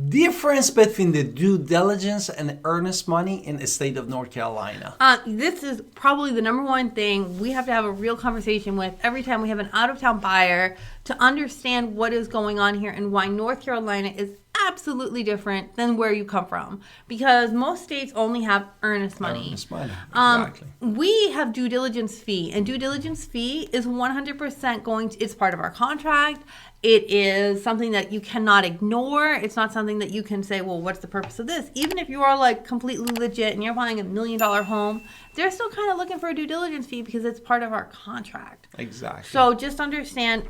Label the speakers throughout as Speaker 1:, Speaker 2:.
Speaker 1: difference between the due diligence and earnest money in the state of North Carolina?
Speaker 2: This is probably the number one thing we have to have a real conversation with every time we have an out-of-town buyer to understand what is going on here and why North Carolina is absolutely different than where you come from. Because most states only have earnest money.
Speaker 1: Earnest money, exactly.
Speaker 2: We have due diligence fee, and due diligence fee is 100% going to, it's part of our contract. It is something that you cannot ignore. It's not something that you can say, well, what's the purpose of this? Even if you are like completely legit and you're buying $1 million home, they're still kind of looking for a due diligence fee because it's part of our contract.
Speaker 1: Exactly.
Speaker 2: So just understand,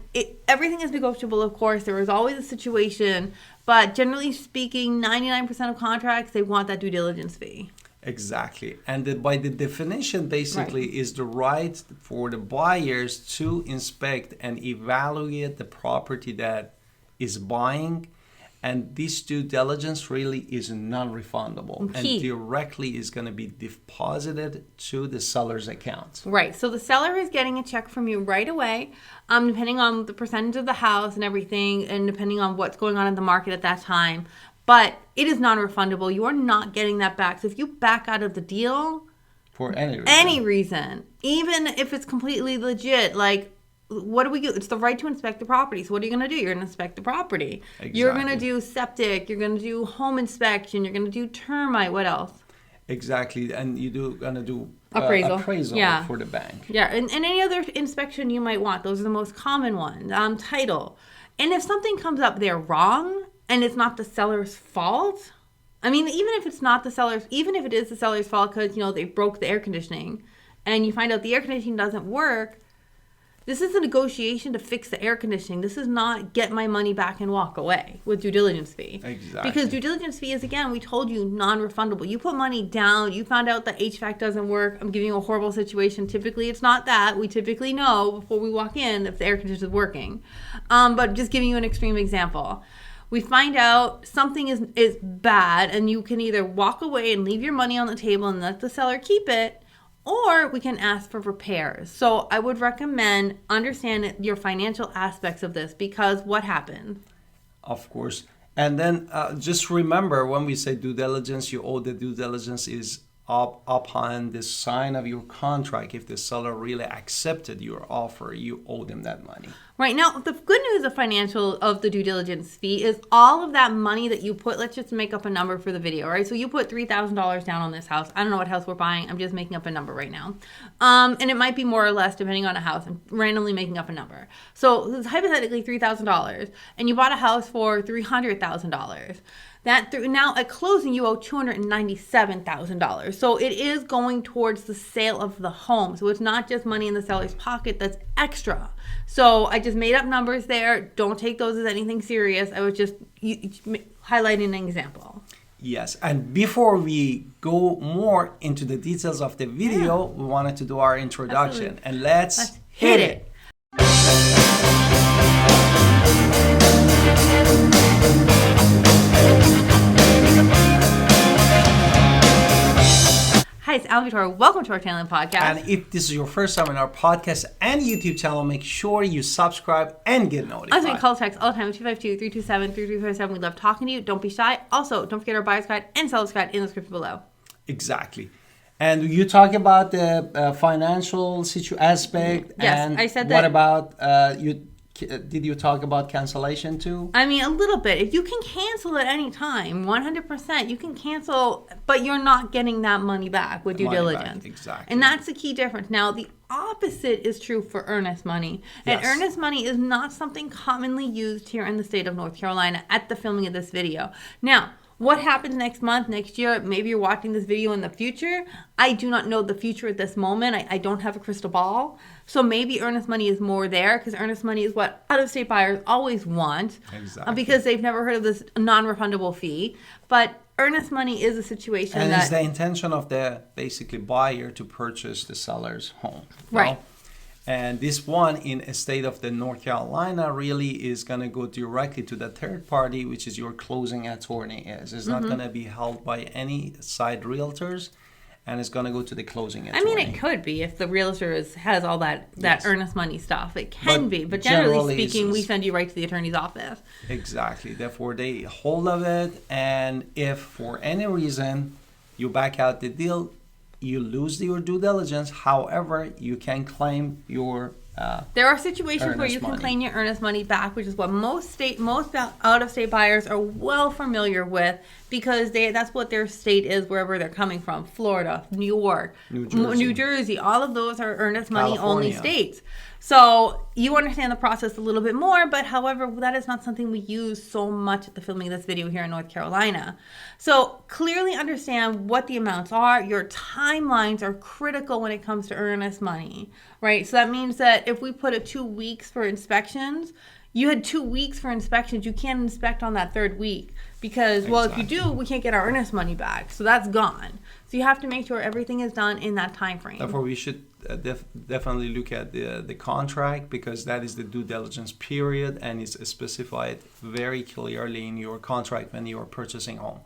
Speaker 2: everything is negotiable, of course. There is always a situation, but generally speaking, 99% of contracts, they want that due diligence fee.
Speaker 1: Exactly. And by the definition, basically, is the right for the buyers to inspect and evaluate the property that is buying. And this due diligence really is non-refundable and directly is going to be deposited to the seller's account.
Speaker 2: Right. So the seller is getting a check from you right away, depending on the percentage of the house and everything, and depending on what's going on in the market at that time. But it is non-refundable. You are not getting that back. So if you back out of the deal
Speaker 1: for any
Speaker 2: reason, even if it's completely legit, like, what do we do? It's the right to inspect the property. So what are you going to do? You're going to inspect the property. Exactly. You're going to do septic. You're going to do home inspection. You're going to do termite. What else?
Speaker 1: Exactly. And you're going to do
Speaker 2: appraisal
Speaker 1: for the bank.
Speaker 2: Yeah. And any other inspection you might want. Those are the most common ones. Title. And if something comes up there wrong and it's not the seller's fault, I mean, even if it is the seller's fault because, they broke the air conditioning and you find out the air conditioning doesn't work, this is a negotiation to fix the air conditioning. This is not get my money back and walk away with due diligence fee.
Speaker 1: Exactly.
Speaker 2: Because due diligence fee is, again, we told you, non-refundable. You put money down. You found out the HVAC doesn't work. I'm giving you a horrible situation. Typically, it's not that. We typically know before we walk in if the air conditioner is working. But just giving you an extreme example. We find out something is bad, and you can either walk away and leave your money on the table and let the seller keep it, or we can ask for repairs. So I would recommend understand your financial aspects of this, because what happens?
Speaker 1: Of course. And then just remember, when we say due diligence, you owe the due diligence is upon the sign of your contract. If the seller really accepted your offer, you owe them that money. Right.
Speaker 2: Now, the good news of the due diligence fee is all of that money that you put, let's just make up a number for the video, right? So you put $3,000 down on this house. I don't know what house we're buying. I'm just making up a number right now. And it might be more or less depending on a house. I'm randomly making up a number. So it's hypothetically $3,000, and you bought a house for $300,000. Now at closing, you owe $297,000. So it is going towards the sale of the home. So it's not just money in the seller's pocket that's extra. So I just made up numbers there. Don't take those as anything serious. I was just highlighting an example.
Speaker 1: Yes, and before we go more into the details of the video, we wanted to do our introduction. Absolutely. And let's hit it.
Speaker 2: Hi, it's Alan Victoria. Welcome to our channel and podcast.
Speaker 1: And if this is your first time in our podcast and YouTube channel, make sure you subscribe and get notified.
Speaker 2: Also, call text all the time, 252-327-3347. We love talking to you. Don't be shy. Also, don't forget our buyer's guide and seller's guide in the description below.
Speaker 1: Exactly. And you talk about the financial aspect.
Speaker 2: Yes,
Speaker 1: and
Speaker 2: I said that.
Speaker 1: What about did you talk about cancellation too?
Speaker 2: I mean, a little bit. If you can cancel at any time, 100%, you can cancel, but you're not getting that money back with due diligence.
Speaker 1: Exactly.
Speaker 2: And that's the key difference. Now, the opposite is true for earnest money.
Speaker 1: Yes.
Speaker 2: And earnest money is not something commonly used here in the state of North Carolina at the filming of this video. Now, what happens next month, next year? Maybe you're watching this video in the future. I do not know the future at this moment. I don't have a crystal ball. So maybe earnest money is more there, because earnest money is what out-of-state buyers always want.
Speaker 1: Exactly.
Speaker 2: Because they've never heard of this non-refundable fee. But earnest money is a situation
Speaker 1: and it's the intention of the basically buyer to purchase the seller's home.
Speaker 2: Right.
Speaker 1: And this one in a state of the North Carolina really is going to go directly to the third party, which is your closing attorney is. It's not going to be held by any side realtors. and it's going to go to the closing attorney.
Speaker 2: I mean, it could be if the realtor has all that earnest money stuff. It can be, but
Speaker 1: generally
Speaker 2: generally speaking, we send you right to the attorney's office.
Speaker 1: Exactly. Therefore, they hold of it, and if for any reason you back out the deal, you lose your due diligence. However, you can claim your
Speaker 2: there are situations where you can claim your earnest money back, which is what most out-of-state buyers are well familiar with, because that's what their state is wherever they're coming from. Florida, New York, New Jersey, all of those are earnest money only states. So you understand the process a little bit more, but however, that is not something we use so much at the filming of this video here in North Carolina. So clearly understand what the amounts are. Your timelines are critical when it comes to earnest money, right? So that means that if we put a 2 weeks for inspections, you had 2 weeks for inspections. You can't inspect on that third week because, well, if you do, we can't get our earnest money back. So that's gone. So you have to make sure everything is done in that time frame.
Speaker 1: Therefore, we should definitely look at the contract, because that is the due diligence period and it's specified very clearly in your contract when you are purchasing home.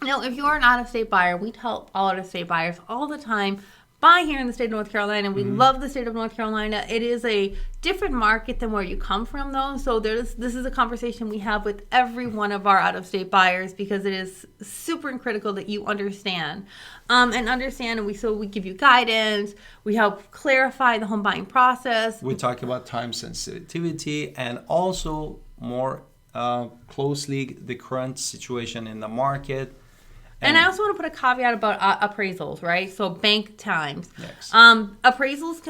Speaker 2: Now, if you're an out-of-state buyer, we tell all out-of-state buyers all the time, buy here in the state of North Carolina. We love the state of North Carolina. It is a different market than where you come from, though. So this is a conversation we have with every one of our out-of-state buyers, because it is super critical that you understand. And we give you guidance. We help clarify the home buying process.
Speaker 1: We talk about time sensitivity and also more closely the current situation in the market.
Speaker 2: And I also want to put a caveat about appraisals, right? So bank times.
Speaker 1: Yes.
Speaker 2: Appraisals,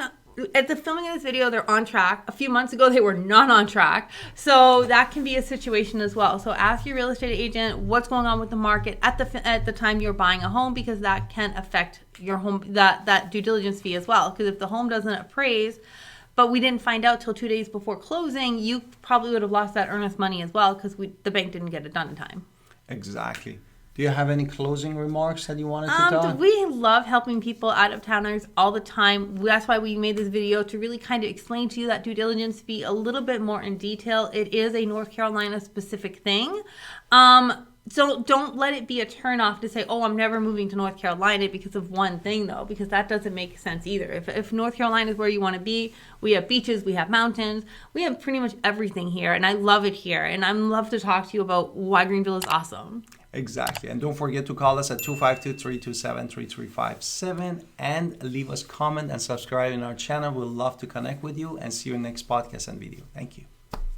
Speaker 2: at the filming of this video, they're on track. A few months ago, they were not on track. So that can be a situation as well. So ask your real estate agent what's going on with the market at the time you're buying a home, because that can affect your home, that due diligence fee as well. Because if the home doesn't appraise, but we didn't find out till 2 days before closing, you probably would have lost that earnest money as well, because the bank didn't get it done in time.
Speaker 1: Exactly. Do you have any closing remarks that you wanted to talk?
Speaker 2: We love helping people out-of-towners all the time. That's why we made this video, to really kind of explain to you that due diligence fee a little bit more in detail. It is a North Carolina specific thing. So don't let it be a turnoff to say, oh, I'm never moving to North Carolina because of one thing, though, because that doesn't make sense either. If North Carolina is where you want to be, we have beaches, we have mountains, we have pretty much everything here, and I love it here. And I love to talk to you about why Greenville is awesome.
Speaker 1: Exactly. And don't forget to call us at 252-327-3357 and leave us a comment and subscribe in our channel. We'll love to connect with you, and see you in the next podcast and video. Thank you.